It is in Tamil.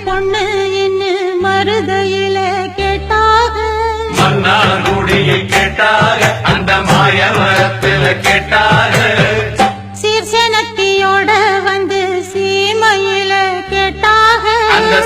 பொண்ணு இன்னு மருதையில கேட்டாக மன்னார்குடியை கேட்டாக அந்த மாய மரத்துல கேட்டாக சீர்சனத்தியோட வந்து சீமையில கேட்டாக அந்த